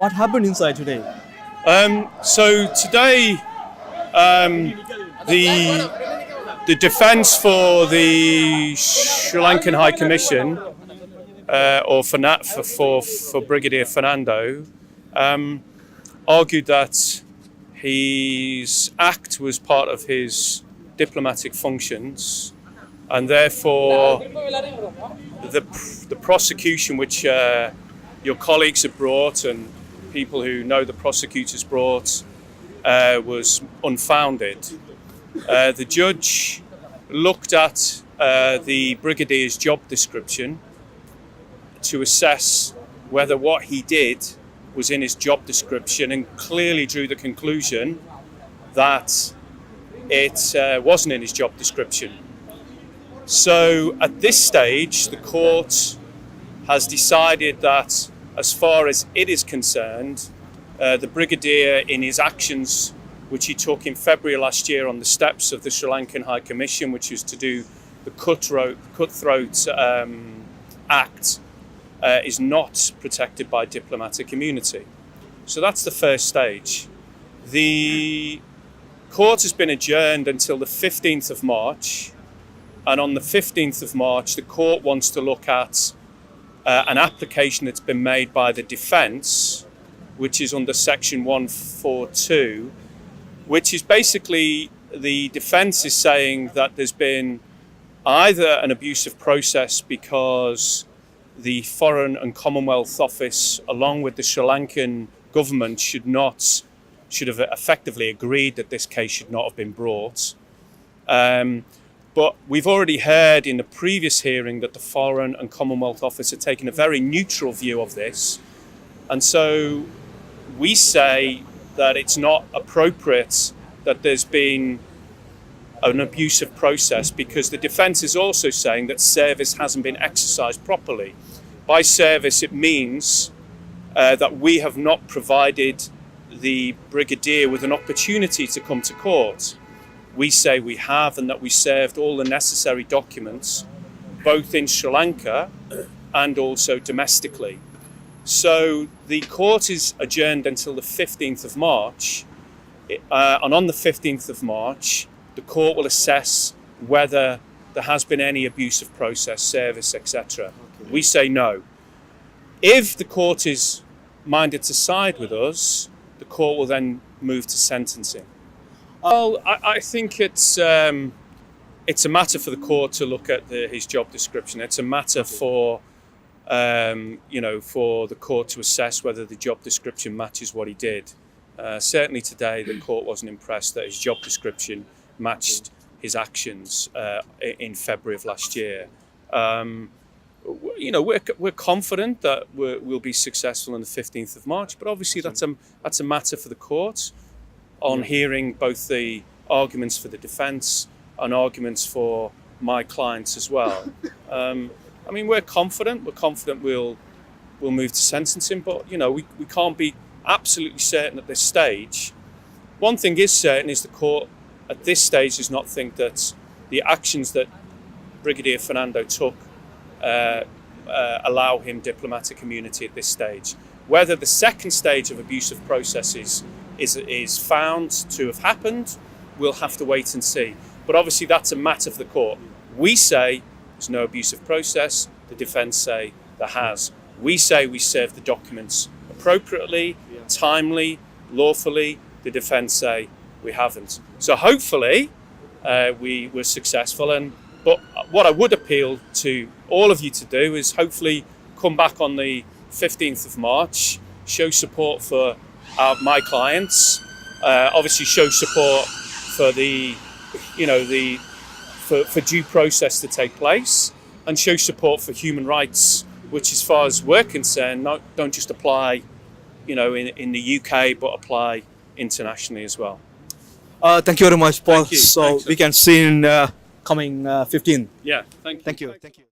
What happened inside today? So today, the defence for the Sri Lankan High Commission, for Brigadier Fernando, argued that his act was part of his diplomatic functions, and therefore the prosecution which your colleagues have brought and people who know the prosecutors brought was unfounded. The judge looked at the Brigadier's job description to assess whether what he did was in his job description, and clearly drew the conclusion that it wasn't in his job description. So at this stage, the court has decided that, as far as it is concerned, the Brigadier, in his actions which he took in February last year on the steps of the Sri Lankan High Commission, which was to do the cutthroat act, is not protected by diplomatic immunity. So that's the first stage. The court has been adjourned until the 15th of March, and on the 15th of March, the court wants to look at an application that's been made by the defence, which is under section 142, which is basically, the defence is saying that there's been either an abusive process because the Foreign and Commonwealth Office, along with the Sri Lankan government, should have effectively agreed that this case should not have been brought. But we've already heard in the previous hearing that the Foreign and Commonwealth Office are taking a very neutral view of this. And so we say that it's not appropriate that there's been an abusive process, because the defence is also saying that service hasn't been exercised properly. By service, it means that we have not provided the Brigadier with an opportunity to come to court. We say we have, and that we served all the necessary documents, both in Sri Lanka and also domestically. So the court is adjourned until the 15th of March, and on the 15th of March, the court will assess whether there has been any abusive process, service, etc. Okay. We say no. If the court is minded to side with us, the court will then move to sentencing. Well, I think it's a matter for the court to look at his job description. It's a matter for for the court to assess whether the job description matches what he did. Certainly today, the court wasn't impressed that his job description matched his actions in February of last year. We're confident that we'll be successful on the 15th of March, but obviously that's a matter for the court on hearing both the arguments for the defence and arguments for my clients as well. We're confident we'll move to sentencing, but we can't be absolutely certain at this stage. One thing is certain is the court at this stage does not think that the actions that Brigadier Fernando took allow him diplomatic immunity at this stage. Whether the second stage of abusive processes is found to have happened, we'll have to wait and see. But obviously that's a matter for the court. We say there's no abusive process, the defence say there has. We say we served the documents appropriately, timely, lawfully. The defence say we haven't. So hopefully we were successful. But what I would appeal to all of you to do is hopefully come back on the 15th of March, show support for my clients, obviously show support for for due process to take place, and show support for human rights, which, as far as we're concerned, don't just apply, in the UK, but apply internationally as well. Thank you very much, Paul. Thank you. So Thanks. we can see in coming 15. Yeah, thank you. Thank you. Thank you.